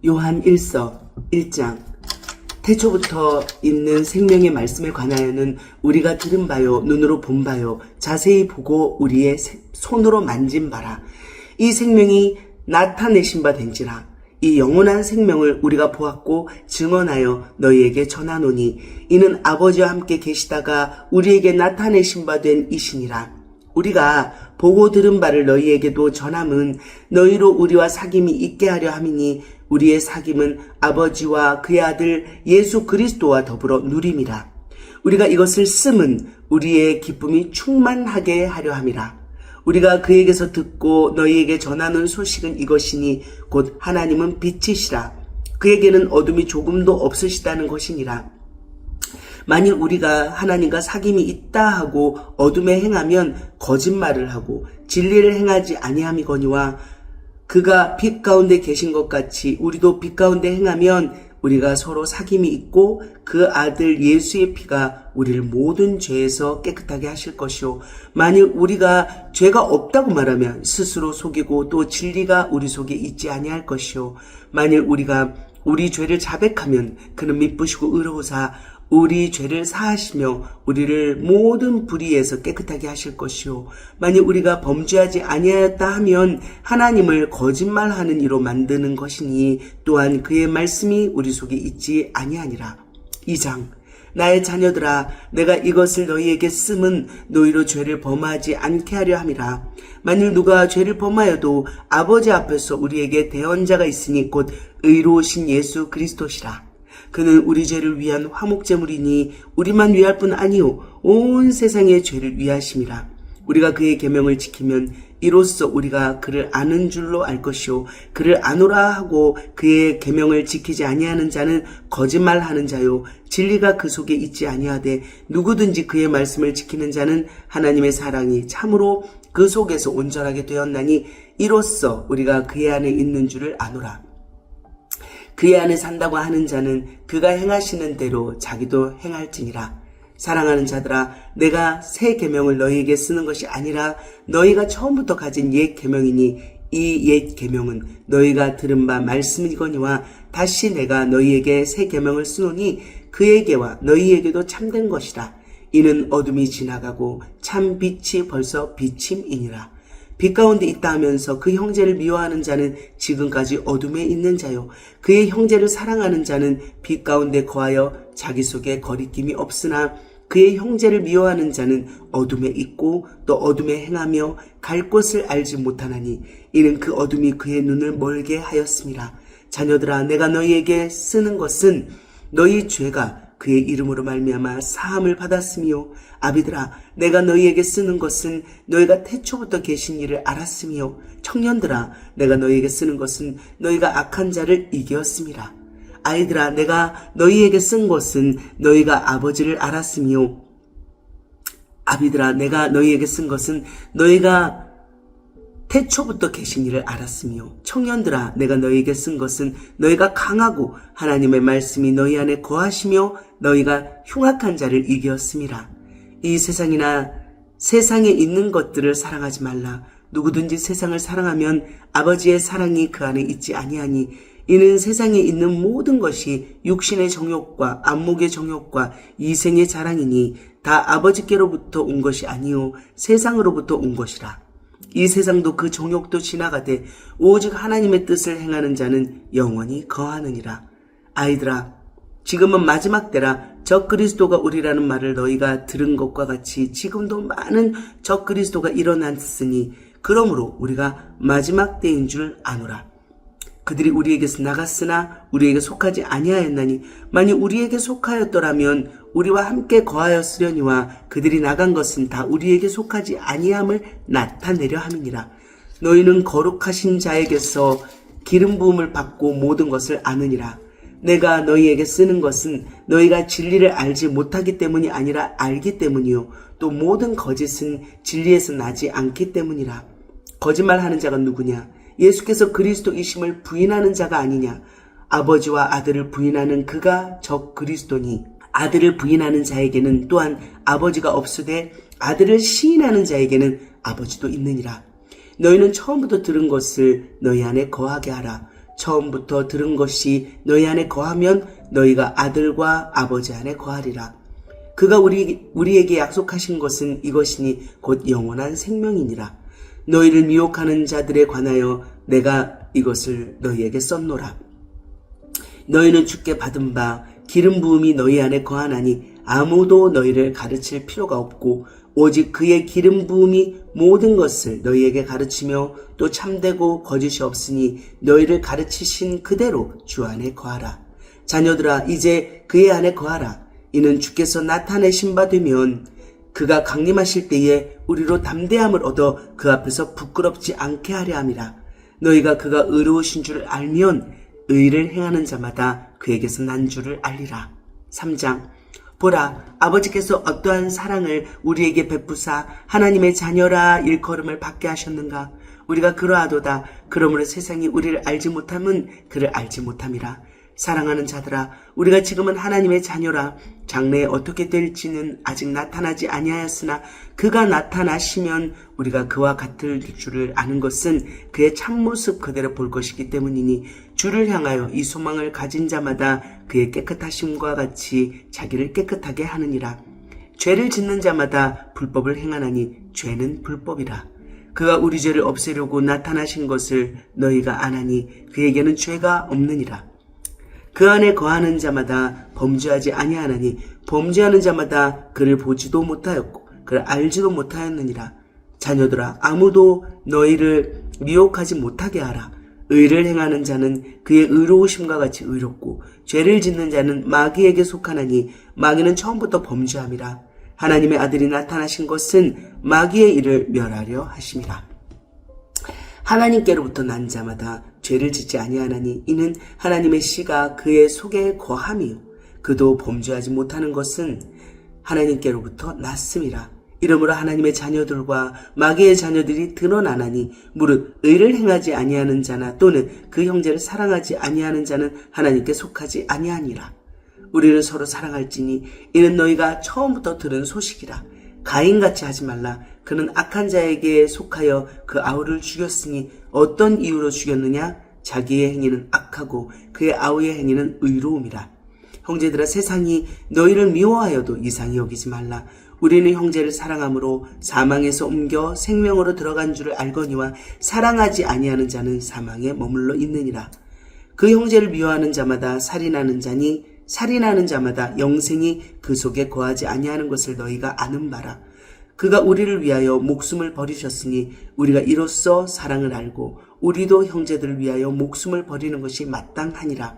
요한 1서 1장. 태초부터 있는 생명의 말씀에 관하여는 우리가 들은 바요 눈으로 본 바요 자세히 보고 우리의 손으로 만진 바라. 이 생명이 나타내신 바 된지라. 이 영원한 생명을 우리가 보았고 증언하여 너희에게 전하노니 이는 아버지와 함께 계시다가 우리에게 나타내신 바 된 이시니라. 우리가 보고 들은 바를 너희에게도 전함은 너희로 우리와 사귐이 있게 하려 함이니 우리의 사귐은 아버지와 그의 아들 예수 그리스도와 더불어 누림이라. 우리가 이것을 씀은 우리의 기쁨이 충만하게 하려 함이라. 우리가 그에게서 듣고 너희에게 전하는 소식은 이것이니 곧 하나님은 빛이시라. 그에게는 어둠이 조금도 없으시다는 것이니라. 만일 우리가 하나님과 사귐이 있다 하고 어둠에 행하면 거짓말을 하고 진리를 행하지 아니함이거니와 그가 빛 가운데 계신 것 같이 우리도 빛 가운데 행하면 우리가 서로 사귐이 있고 그 아들 예수의 피가 우리를 모든 죄에서 깨끗하게 하실 것이요 만일 우리가 죄가 없다고 말하면 스스로 속이고 또 진리가 우리 속에 있지 아니할 것이요 만일 우리가 우리 죄를 자백하면 그는 미쁘시고 의로우사 우리 죄를 사하시며 우리를 모든 불의에서 깨끗하게 하실 것이요 만일 우리가 범죄하지 아니하였다 하면 하나님을 거짓말하는 이로 만드는 것이니 또한 그의 말씀이 우리 속에 있지 아니하니라. 2장. 나의 자녀들아 내가 이것을 너희에게 씀은 너희로 죄를 범하지 않게 하려 함이라. 만일 누가 죄를 범하여도 아버지 앞에서 우리에게 대언자가 있으니 곧 의로우신 예수 그리스도시라. 그는 우리 죄를 위한 화목제물이니 우리만 위할 뿐 아니요 온 세상의 죄를 위하심이라. 우리가 그의 계명을 지키면 이로써 우리가 그를 아는 줄로 알 것이요 그를 아노라 하고 그의 계명을 지키지 아니하는 자는 거짓말하는 자요 진리가 그 속에 있지 아니하되 누구든지 그의 말씀을 지키는 자는 하나님의 사랑이 참으로 그 속에서 온전하게 되었나니 이로써 우리가 그의 안에 있는 줄을 아노라. 그의 안에 산다고 하는 자는 그가 행하시는 대로 자기도 행할지니라. 사랑하는 자들아 내가 새 계명을 너희에게 쓰는 것이 아니라 너희가 처음부터 가진 옛 계명이니 이 옛 계명은 너희가 들은 바 말씀이거니와 다시 내가 너희에게 새 계명을 쓰노니 그에게와 너희에게도 참된 것이라. 이는 어둠이 지나가고 참 빛이 벌써 비침이니라. 빛 가운데 있다 하면서 그 형제를 미워하는 자는 지금까지 어둠에 있는 자요 그의 형제를 사랑하는 자는 빛 가운데 거하여 자기 속에 거리낌이 없으나 그의 형제를 미워하는 자는 어둠에 있고 또 어둠에 행하며 갈 곳을 알지 못하나니 이는 그 어둠이 그의 눈을 멀게 하였음이라. 자녀들아 내가 너희에게 쓰는 것은 너희 죄가 그의 이름으로 말미암아 사함을 받았으며 아비들아 내가 너희에게 쓰는 것은 너희가 태초부터 계신 이를 알았으며 청년들아 내가 너희에게 쓰는 것은 너희가 악한 자를 이겼음이라. 아이들아 내가 너희에게 쓴 것은 너희가 아버지를 알았으며 아비들아 내가 너희에게 쓴 것은 너희가 태초부터 계신 이를 알았으며 청년들아 내가 너희에게 쓴 것은 너희가 강하고 하나님의 말씀이 너희 안에 거하시며 너희가 흉악한 자를 이겼음이라. 이 세상이나 세상에 있는 것들을 사랑하지 말라. 누구든지 세상을 사랑하면 아버지의 사랑이 그 안에 있지 아니하니 이는 세상에 있는 모든 것이 육신의 정욕과 안목의 정욕과 이생의 자랑이니 다 아버지께로부터 온 것이 아니요 세상으로부터 온 것이라. 이 세상도 그 정욕도 지나가되 오직 하나님의 뜻을 행하는 자는 영원히 거하느니라. 아이들아 지금은 마지막 때라. 적그리스도가 오리라는 말을 너희가 들은 것과 같이 지금도 많은 적그리스도가 일어났으니 그러므로 우리가 마지막 때인 줄 아노라. 그들이 우리에게서 나갔으나 우리에게 속하지 아니하였나니 만일 우리에게 속하였더라면 우리와 함께 거하였으려니와 그들이 나간 것은 다 우리에게 속하지 아니함을 나타내려 함이니라. 너희는 거룩하신 자에게서 기름 부음을 받고 모든 것을 아느니라. 내가 너희에게 쓰는 것은 너희가 진리를 알지 못하기 때문이 아니라 알기 때문이요 또 모든 거짓은 진리에서 나지 않기 때문이라. 거짓말하는 자가 누구냐? 예수께서 그리스도이심을 부인하는 자가 아니냐? 아버지와 아들을 부인하는 그가 적 그리스도니 아들을 부인하는 자에게는 또한 아버지가 없으되 아들을 시인하는 자에게는 아버지도 있느니라. 너희는 처음부터 들은 것을 너희 안에 거하게 하라. 처음부터 들은 것이 너희 안에 거하면 너희가 아들과 아버지 안에 거하리라. 그가 우리에게 약속하신 것은 이것이니 곧 영원한 생명이니라. 너희를 미혹하는 자들에 관하여 내가 이것을 너희에게 썼노라. 너희는 주께 받은 바 기름 부음이 너희 안에 거하나니 아무도 너희를 가르칠 필요가 없고 오직 그의 기름 부음이 모든 것을 너희에게 가르치며 또 참되고 거짓이 없으니 너희를 가르치신 그대로 주 안에 거하라. 자녀들아, 이제 그의 안에 거하라. 이는 주께서 나타내신 바 되면 그가 강림하실 때에 우리로 담대함을 얻어 그 앞에서 부끄럽지 않게 하려 함이라. 너희가 그가 의로우신 줄을 알면 의를 행하는 자마다 그에게서 난 줄을 알리라. 3장. 보라, 아버지께서 어떠한 사랑을 우리에게 베푸사 하나님의 자녀라 일컬음을 받게 하셨는가. 우리가 그러하도다. 그러므로 세상이 우리를 알지 못함은 그를 알지 못함이라. 사랑하는 자들아, 우리가 지금은 하나님의 자녀라. 장래에 어떻게 될지는 아직 나타나지 아니하였으나 그가 나타나시면 우리가 그와 같을 줄을 아는 것은 그의 참모습 그대로 볼 것이기 때문이니 주를 향하여 이 소망을 가진 자마다 그의 깨끗하심과 같이 자기를 깨끗하게 하느니라. 죄를 짓는 자마다 불법을 행하나니 죄는 불법이라. 그가 우리 죄를 없애려고 나타나신 것을 너희가 아나니 그에게는 죄가 없느니라. 그 안에 거하는 자마다 범죄하지 아니하나니 범죄하는 자마다 그를 보지도 못하였고 그를 알지도 못하였느니라. 자녀들아, 아무도 너희를 미혹하지 못하게 하라. 의를 행하는 자는 그의 의로우심과 같이 의롭고 죄를 짓는 자는 마귀에게 속하나니 마귀는 처음부터 범죄함이라. 하나님의 아들이 나타나신 것은 마귀의 일을 멸하려 하심이라. 하나님께로부터 난 자마다 죄를 짓지 아니하나니 이는 하나님의 씨가 그의 속에 거함이요 그도 범죄하지 못하는 것은 하나님께로부터 났음이라. 이러므로 하나님의 자녀들과 마귀의 자녀들이 드러나나니 무릇 의를 행하지 아니하는 자나 또는 그 형제를 사랑하지 아니하는 자는 하나님께 속하지 아니하니라. 우리는 서로 사랑할지니 이는 너희가 처음부터 들은 소식이라. 가인같이 하지 말라. 그는 악한 자에게 속하여 그 아우를 죽였으니 어떤 이유로 죽였느냐? 자기의 행위는 악하고 그의 아우의 행위는 의로움이라. 형제들아, 세상이 너희를 미워하여도 이상히 여기지 말라. 우리는 형제를 사랑함으로 사망에서 옮겨 생명으로 들어간 줄을 알거니와 사랑하지 아니하는 자는 사망에 머물러 있느니라. 그 형제를 미워하는 자마다 살인하는 자니 살인하는 자마다 영생이 그 속에 거하지 아니하는 것을 너희가 아는 바라. 그가 우리를 위하여 목숨을 버리셨으니 우리가 이로써 사랑을 알고 우리도 형제들을 위하여 목숨을 버리는 것이 마땅하니라.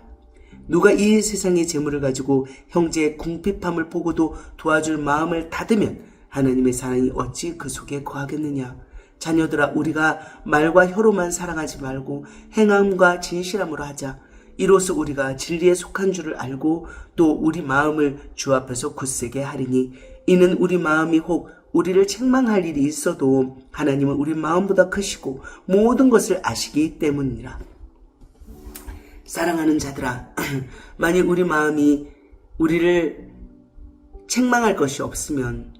누가 이 세상의 재물을 가지고 형제의 궁핍함을 보고도 도와줄 마음을 닫으면 하나님의 사랑이 어찌 그 속에 거하겠느냐. 자녀들아, 우리가 말과 혀로만 사랑하지 말고 행함과 진실함으로 하자. 이로써 우리가 진리에 속한 줄을 알고 또 우리 마음을 주 앞에서 굳세게 하리니 이는 우리 마음이 혹 우리를 책망할 일이 있어도 하나님은 우리 마음보다 크시고 모든 것을 아시기 때문이라. 사랑하는 자들아, 만일 우리 마음이 우리를 책망할 것이 없으면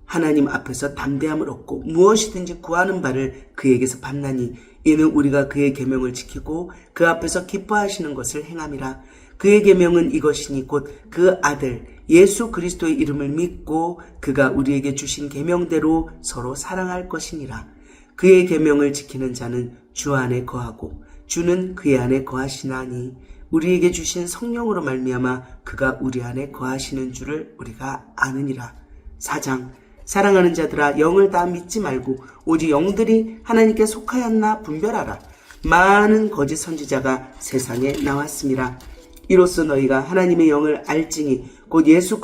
하나님 앞에서 담대함을 얻고 무엇이든지 구하는 바를 그에게서 받나니 이는 우리가 그의 계명을 지키고 그 앞에서 기뻐하시는 것을 행함이라. 그의 계명은 이것이니 곧 그 아들 예수 그리스도의 이름을 믿고 그가 우리에게 주신 계명대로 서로 사랑할 것이니라. 그의 계명을 지키는 자는 주 안에 거하고 주는 그의 안에 거하시나니 우리에게 주신 성령으로 말미암아 그가 우리 안에 거하시는 줄을 우리가 아느니라. 4장. 사랑하는 자들아, 영을 다 믿지 말고 오직 영들이 하나님께 속하였나 분별하라. 많은 거짓 선지자가 세상에 나왔습니다. 이로써 너희가 하나님의 영을 알지니 곧 예수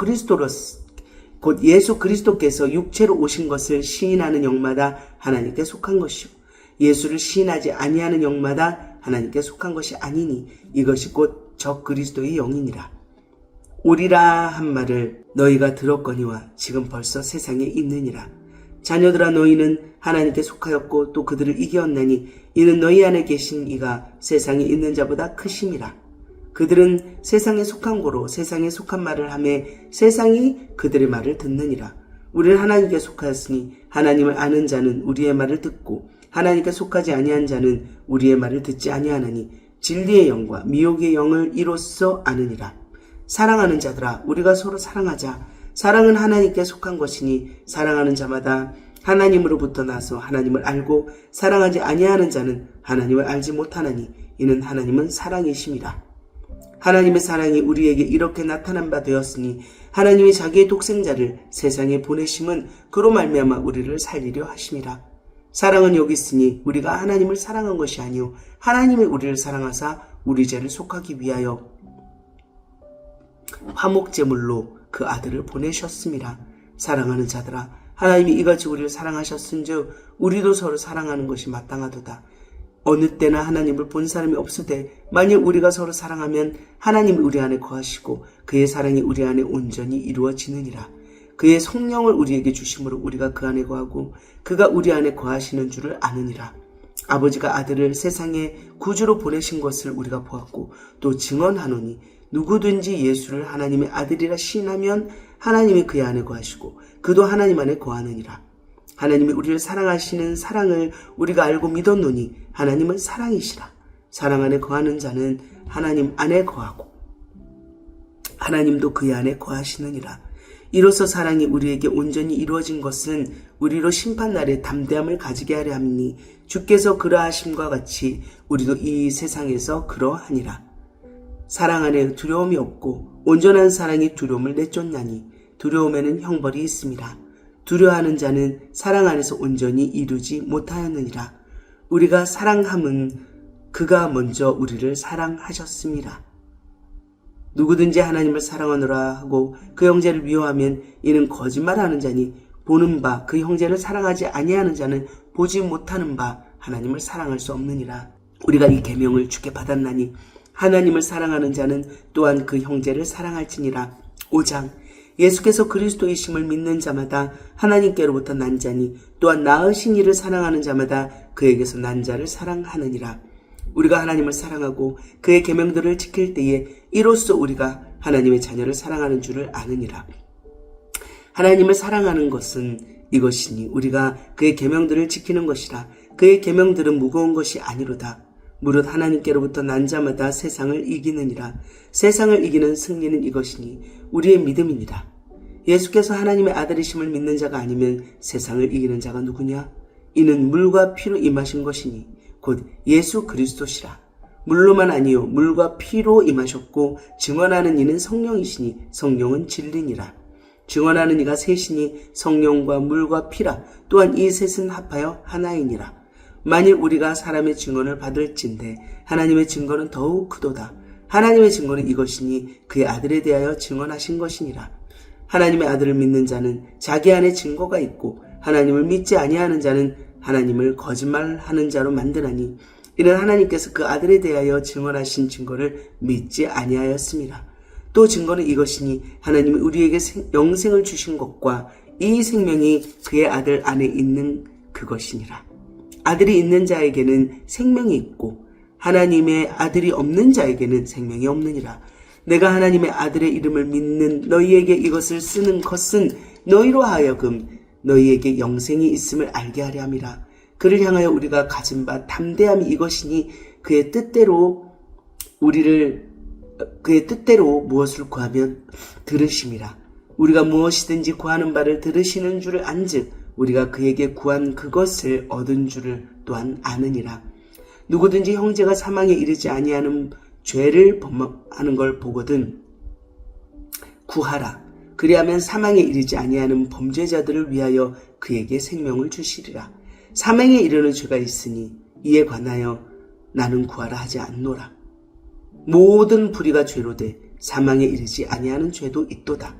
그리스도께서 육체로 오신 것을 시인하는 영마다 하나님께 속한 것이요 예수를 시인하지 아니하는 영마다 하나님께 속한 것이 아니니 이것이 곧 적 그리스도의 영이니라. 오리라 한 말을 너희가 들었거니와 지금 벌써 세상에 있느니라. 자녀들아, 너희는 하나님께 속하였고 또 그들을 이겼나니 이는 너희 안에 계신 이가 세상에 있는 자보다 크심이라. 그들은 세상에 속한 고로 세상에 속한 말을 하며 세상이 그들의 말을 듣느니라. 우리는 하나님께 속하였으니 하나님을 아는 자는 우리의 말을 듣고 하나님께 속하지 아니한 자는 우리의 말을 듣지 아니하나니 진리의 영과 미혹의 영을 이로써 아느니라. 사랑하는 자들아, 우리가 서로 사랑하자. 사랑은 하나님께 속한 것이니 사랑하는 자마다 하나님으로부터 나서 하나님을 알고 사랑하지 아니하는 자는 하나님을 알지 못하나니 이는 하나님은 사랑이심이라. 하나님의 사랑이 우리에게 이렇게 나타난 바 되었으니 하나님이 자기의 독생자를 세상에 보내심은 그로 말미암아 우리를 살리려 하심이라. 사랑은 여기 있으니 우리가 하나님을 사랑한 것이 아니요 하나님이 우리를 사랑하사 우리 죄를 속하기 위하여 화목제물로 그 아들을 보내셨음이라. 사랑하는 자들아, 하나님이 이같이 우리를 사랑하셨은즉 우리도 서로 사랑하는 것이 마땅하도다. 어느 때나 하나님을 본 사람이 없으되 만일 우리가 서로 사랑하면 하나님이 우리 안에 거하시고 그의 사랑이 우리 안에 온전히 이루어지느니라. 그의 성령을 우리에게 주심으로 우리가 그 안에 거하고 그가 우리 안에 거하시는 줄을 아느니라. 아버지가 아들을 세상에 구주로 보내신 것을 우리가 보았고 또 증언하노니 누구든지 예수를 하나님의 아들이라 시인하면 하나님이 그의 안에 거하시고 그도 하나님 안에 거하느니라. 하나님이 우리를 사랑하시는 사랑을 우리가 알고 믿었노니 하나님은 사랑이시라. 사랑 안에 거하는 자는 하나님 안에 거하고 하나님도 그의 안에 거하시느니라. 이로써 사랑이 우리에게 온전히 이루어진 것은 우리로 심판날에 담대함을 가지게 하려 함이니 주께서 그러하심과 같이 우리도 이 세상에서 그러하니라. 사랑 안에 두려움이 없고 온전한 사랑이 두려움을 내쫓나니 두려움에는 형벌이 있습니다. 두려워하는 자는 사랑 안에서 온전히 이루지 못하였느니라. 우리가 사랑함은 그가 먼저 우리를 사랑하셨습니다. 누구든지 하나님을 사랑하노라 하고 그 형제를 미워하면 이는 거짓말하는 자니 보는 바 그 형제를 사랑하지 아니하는 자는 보지 못하는 바 하나님을 사랑할 수 없느니라. 우리가 이 계명을 주께 받았나니 하나님을 사랑하는 자는 또한 그 형제를 사랑할지니라. 5장 예수께서 그리스도이심을 믿는 자마다 하나님께로부터 난 자니 또한 낳으신 이를 사랑하는 자마다 그에게서 난 자를 사랑하느니라. 우리가 하나님을 사랑하고 그의 계명들을 지킬 때에 이로써 우리가 하나님의 자녀를 사랑하는 줄을 아느니라. 하나님을 사랑하는 것은 이것이니 우리가 그의 계명들을 지키는 것이라. 그의 계명들은 무거운 것이 아니로다. 무릇 하나님께로부터 난 자마다 세상을 이기느니라. 세상을 이기는 승리는 이것이니 우리의 믿음이니라. 예수께서 하나님의 아들이심을 믿는 자가 아니면 세상을 이기는 자가 누구냐? 이는 물과 피로 임하신 것이니 곧 예수 그리스도시라. 물로만 아니요 물과 피로 임하셨고 증언하는 이는 성령이시니 성령은 진리니라. 증언하는 이가 셋이니 성령과 물과 피라. 또한 이 셋은 합하여 하나이니라. 만일 우리가 사람의 증언을 받을진대 하나님의 증거는 더욱 크도다. 하나님의 증거는 이것이니 그의 아들에 대하여 증언하신 것이니라. 하나님의 아들을 믿는 자는 자기 안에 증거가 있고 하나님을 믿지 아니하는 자는 하나님을 거짓말하는 자로 만드나니 이는 하나님께서 그 아들에 대하여 증언하신 증거를 믿지 아니하였습니다. 또 증거는 이것이니 하나님이 우리에게 영생을 주신 것과 이 생명이 그의 아들 안에 있는 그것이니라. 아들이 있는 자에게는 생명이 있고 하나님의 아들이 없는 자에게는 생명이 없느니라. 내가 하나님의 아들의 이름을 믿는 너희에게 이것을 쓰는 것은 너희로 하여금 너희에게 영생이 있음을 알게 하려 함이라. 그를 향하여 우리가 가진 바 담대함이 이것이니 그의 뜻대로 무엇을 구하면 들으심이라. 우리가 무엇이든지 구하는 바를 들으시는 줄을 안즉 우리가 그에게 구한 그것을 얻은 줄을 또한 아느니라. 누구든지 형제가 사망에 이르지 아니하는 죄를 범하는 걸 보거든 구하라. 그리하면 사망에 이르지 아니하는 범죄자들을 위하여 그에게 생명을 주시리라. 사망에 이르는 죄가 있으니 이에 관하여 나는 구하라 하지 않노라. 모든 불의가 죄로 돼 사망에 이르지 아니하는 죄도 있도다.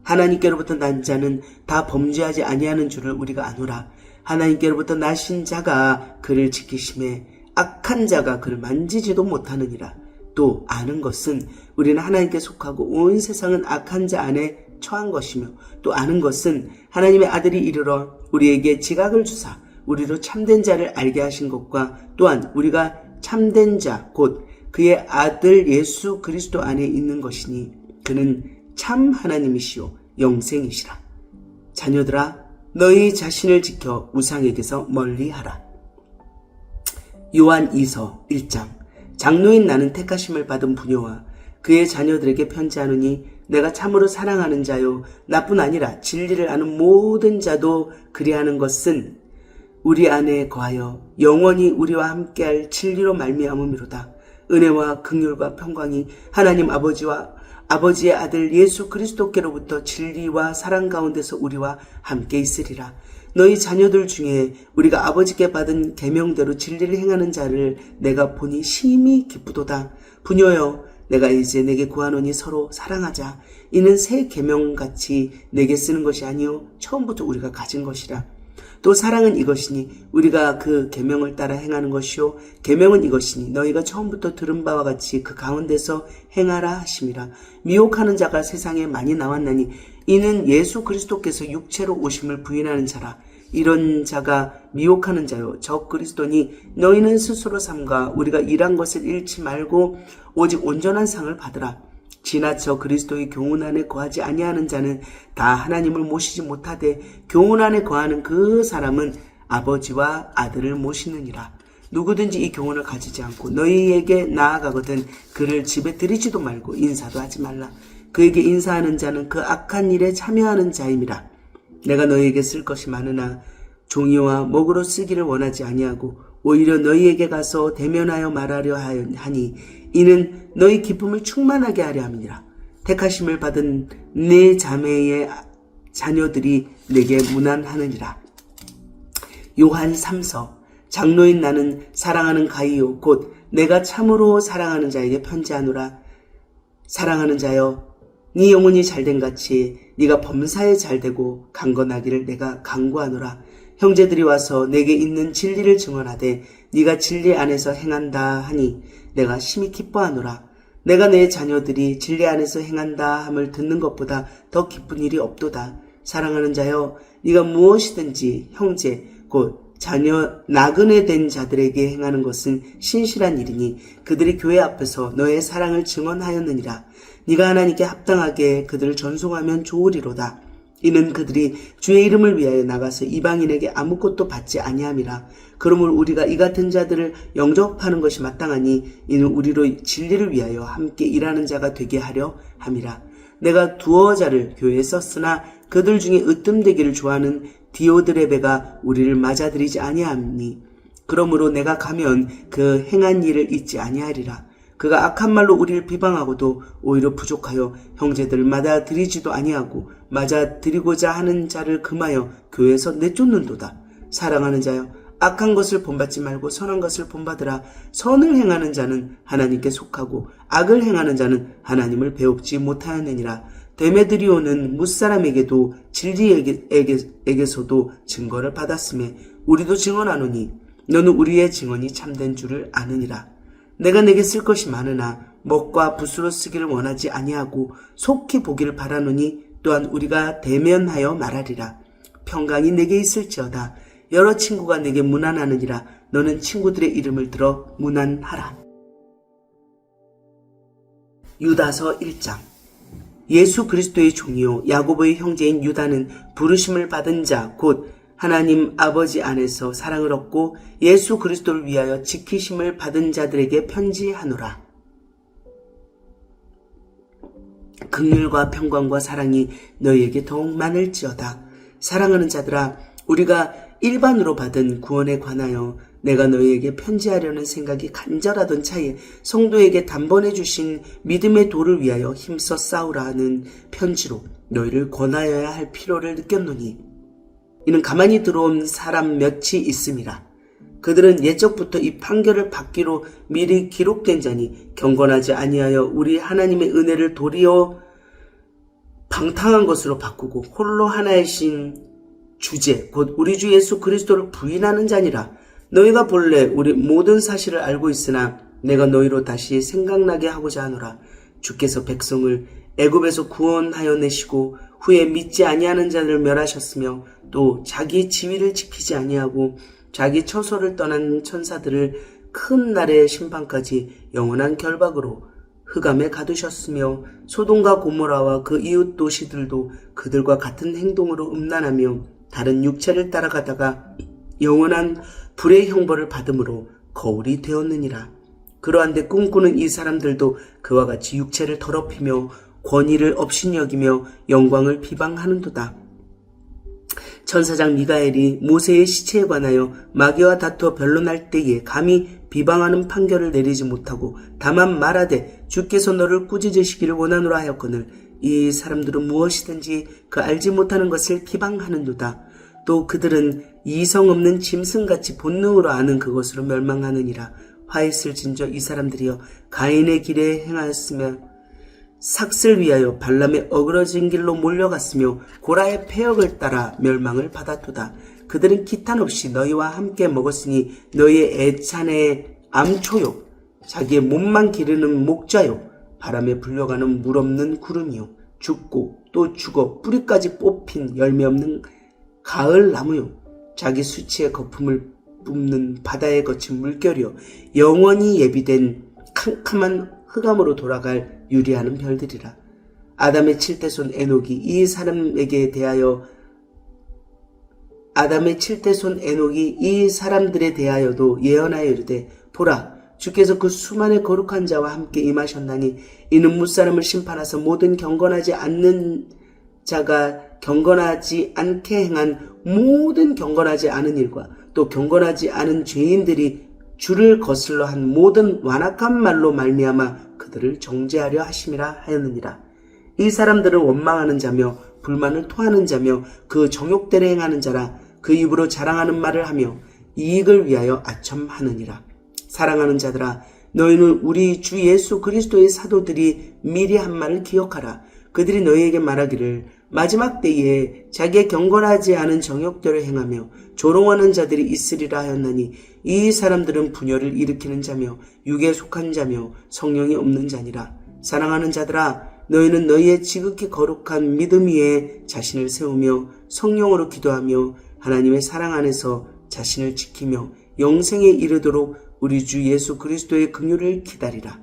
하나님께로부터 난 자는 다 범죄하지 아니하는 줄을 우리가 아노라. 하나님께로부터 나신 자가 그를 지키심에 악한 자가 그를 만지지도 못하느니라. 또 아는 것은 우리는 하나님께 속하고 온 세상은 악한 자 안에 처한 것이며 또 아는 것은 하나님의 아들이 이르러 우리에게 지각을 주사 우리로 참된 자를 알게 하신 것과 또한 우리가 참된 자 곧 그의 아들 예수 그리스도 안에 있는 것이니 그는 참 하나님이시요 영생이시라. 자녀들아 너희 자신을 지켜 우상에게서 멀리하라. 요한 2서 1장 장로인 나는 택하심을 받은 부녀와 그의 자녀들에게 편지하노니 내가 참으로 사랑하는 자요 나뿐 아니라 진리를 아는 모든 자도 그리하는 것은 우리 안에 거하여 영원히 우리와 함께할 진리로 말미암음이로다. 은혜와 긍휼과 평강이 하나님 아버지와 아버지의 아들 예수 그리스도께로부터 진리와 사랑 가운데서 우리와 함께 있으리라. 너희 자녀들 중에 우리가 아버지께 받은 계명대로 진리를 행하는 자를 내가 보니 심히 기쁘도다. 부녀여 내가 이제 내게 구하노니 서로 사랑하자. 이는 새 계명같이 내게 쓰는 것이 아니요 처음부터 우리가 가진 것이라. 또 사랑은 이것이니 우리가 그 계명을 따라 행하는 것이요 계명은 이것이니 너희가 처음부터 들은 바와 같이 그 가운데서 행하라 하심이라. 미혹하는 자가 세상에 많이 나왔나니 이는 예수 그리스도께서 육체로 오심을 부인하는 자라. 이런 자가 미혹하는 자요 적 그리스도니 너희는 스스로 삼가 우리가 일한 것을 잃지 말고 오직 온전한 상을 받으라. 지나쳐 그리스도의 교훈 안에 거하지 아니하는 자는 다 하나님을 모시지 못하되 교훈 안에 거하는 그 사람은 아버지와 아들을 모시느니라. 누구든지 이 교훈을 가지지 않고 너희에게 나아가거든 그를 집에 들이지도 말고 인사도 하지 말라. 그에게 인사하는 자는 그 악한 일에 참여하는 자임이라. 내가 너희에게 쓸 것이 많으나 종이와 목으로 쓰기를 원하지 아니하고 오히려 너희에게 가서 대면하여 말하려 하니 이는 너희 기쁨을 충만하게 하려 함이니라. 택하심을 받은 네 자매의 자녀들이 내게 문안하느니라. 요한 3서 장로인 나는 사랑하는 가이요 곧 내가 참으로 사랑하는 자에게 편지하노라. 사랑하는 자여 네 영혼이 잘된 같이 네가 범사에 잘되고 강건하기를 내가 간구하노라. 형제들이 와서 내게 있는 진리를 증언하되 네가 진리 안에서 행한다 하니 내가 심히 기뻐하노라. 내가 내 자녀들이 진리 안에서 행한다 함을 듣는 것보다 더 기쁜 일이 없도다. 사랑하는 자여 네가 무엇이든지 형제 곧 자녀 나그네 된 자들에게 행하는 것은 신실한 일이니 그들이 교회 앞에서 너의 사랑을 증언하였느니라. 네가 하나님께 합당하게 그들을 전송하면 좋으리로다. 이는 그들이 주의 이름을 위하여 나가서 이방인에게 아무것도 받지 아니함이라. 그러므로 우리가 이 같은 자들을 영접하는 것이 마땅하니 이는 우리로 진리를 위하여 함께 일하는 자가 되게 하려 함이라. 내가 두어 자를 교회에 썼으나 그들 중에 으뜸되기를 좋아하는 디오드레베가 우리를 맞아들이지 아니하니 그러므로 내가 가면 그 행한 일을 잊지 아니하리라. 그가 악한 말로 우리를 비방하고도 오히려 부족하여 형제들을 맞아들이지도 아니하고 맞아들이고자 하는 자를 금하여 교회에서 내쫓는도다. 사랑하는 자여 악한 것을 본받지 말고 선한 것을 본받으라. 선을 행하는 자는 하나님께 속하고 악을 행하는 자는 하나님을 배웁지 못하였느니라. 데메드리오는 무사람에게도 진리에게서도 증거를 받았음에 우리도 증언하노니 너는 우리의 증언이 참된 줄을 아느니라. 내가 내게 쓸 것이 많으나 먹과 붓으로 쓰기를 원하지 아니하고 속히 보기를 바라노니 또한 우리가 대면하여 말하리라. 평강이 내게 있을지어다. 여러 친구가 내게 문안하느니라. 너는 친구들의 이름을 들어 문안하라. 유다서 1장. 예수 그리스도의 종이요 야고보의 형제인 유다는 부르심을 받은 자 곧 하나님 아버지 안에서 사랑을 얻고 예수 그리스도를 위하여 지키심을 받은 자들에게 편지하노라. 긍휼과 평강과 사랑이 너희에게 더욱 많을지어다. 사랑하는 자들아, 우리가 일반으로 받은 구원에 관하여 내가 너희에게 편지하려는 생각이 간절하던 차에 성도에게 단번에 주신 믿음의 도를 위하여 힘써 싸우라 하는 편지로 너희를 권하여야 할 필요를 느꼈노니 이는 가만히 들어온 사람 몇이 있음이라. 그들은 예적부터 이 판결을 받기로 미리 기록된 자니 경건하지 아니하여 우리 하나님의 은혜를 도리어 방탕한 것으로 바꾸고 홀로 하나이신 주제 곧 우리 주 예수 그리스도를 부인하는 자니라. 너희가 본래 우리 모든 사실을 알고 있으나 내가 너희로 다시 생각나게 하고자 하노라. 주께서 백성을 애굽에서 구원하여 내시고 후에 믿지 아니하는 자들을 멸하셨으며 또 자기 지위를 지키지 아니하고 자기 처소를 떠난 천사들을 큰 날의 심판까지 영원한 결박으로 흑암에 가두셨으며 소돔과 고모라와 그 이웃 도시들도 그들과 같은 행동으로 음란하며 다른 육체를 따라가다가 영원한 불의 형벌을 받음으로 거울이 되었느니라. 그러한데 꿈꾸는 이 사람들도 그와 같이 육체를 더럽히며 권위를 업신여기며 영광을 비방하는도다. 천사장 미가엘이 모세의 시체에 관하여 마귀와 다투어 변론할 때에 감히 비방하는 판결을 내리지 못하고 다만 말하되 주께서 너를 꾸짖으시기를 원하노라 하였거늘 이 사람들은 무엇이든지 그 알지 못하는 것을 비방하는도다. 또 그들은 이성 없는 짐승같이 본능으로 아는 그것으로 멸망하느니라. 화했을진저 이 사람들이여 가인의 길에 행하였으며 삭슬 위하여 발람의 어그러진 길로 몰려갔으며 고라의 패역을 따라 멸망을 받았도다. 그들은 기탄 없이 너희와 함께 먹었으니 너희의 애찬의 암초요 자기의 몸만 기르는 목자요 바람에 불려가는 물 없는 구름이요 죽고 또 죽어 뿌리까지 뽑힌 열매 없는 가을 나무요 자기 수치의 거품을 뿜는 바다에 거친 물결이요 영원히 예비된 캄캄한 흑암으로 돌아갈 유리하는 별들이라. 아담의 7대손 에녹이 이 사람들에 대하여도 예언하여 이르되 보라 주께서 그 수많은 거룩한 자와 함께 임하셨나니 이는 무사람을 심판하사 모든 경건하지 않는 자가 경건하지 않게 행한 모든 경건하지 않은 일과 또 경건하지 않은 죄인들이 주를 거슬러 한 모든 완악한 말로 말미암아 그들을 정죄하려 하심이라 하였느니라. 이 사람들은 원망하는 자며 불만을 토하는 자며 그 정욕대로 행하는 자라. 그 입으로 자랑하는 말을 하며 이익을 위하여 아첨하느니라. 사랑하는 자들아 너희는 우리 주 예수 그리스도의 사도들이 미리 한 말을 기억하라. 그들이 너희에게 말하기를 마지막 때에 자기의 경건하지 않은 정욕대로 행하며 조롱하는 자들이 있으리라 하였나니 이 사람들은 분열을 일으키는 자며 육에 속한 자며 성령이 없는 자니라. 사랑하는 자들아 너희는 너희의 지극히 거룩한 믿음 위에 자신을 세우며 성령으로 기도하며 하나님의 사랑 안에서 자신을 지키며 영생에 이르도록 우리 주 예수 그리스도의 긍휼을 기다리라.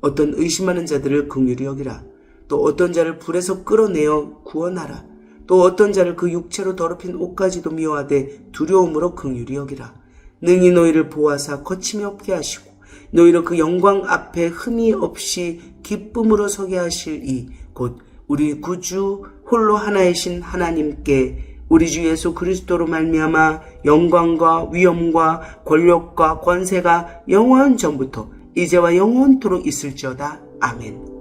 어떤 의심하는 자들을 긍휼히 여기라. 또 어떤 자를 불에서 끌어내어 구원하라. 또 어떤 자를 그 육체로 더럽힌 옷까지도 미워하되 두려움으로 긍휼히 여기라. 능히 너희를 보호하사 거침이 없게 하시고 너희를 그 영광 앞에 흠이 없이 기쁨으로 서게 하실 이 곧 우리 구주 홀로 하나이신 하나님께 우리 주 예수 그리스도로 말미암아 영광과 위엄과 권력과 권세가 영원 전부터 이제와 영원토록 있을지어다. 아멘.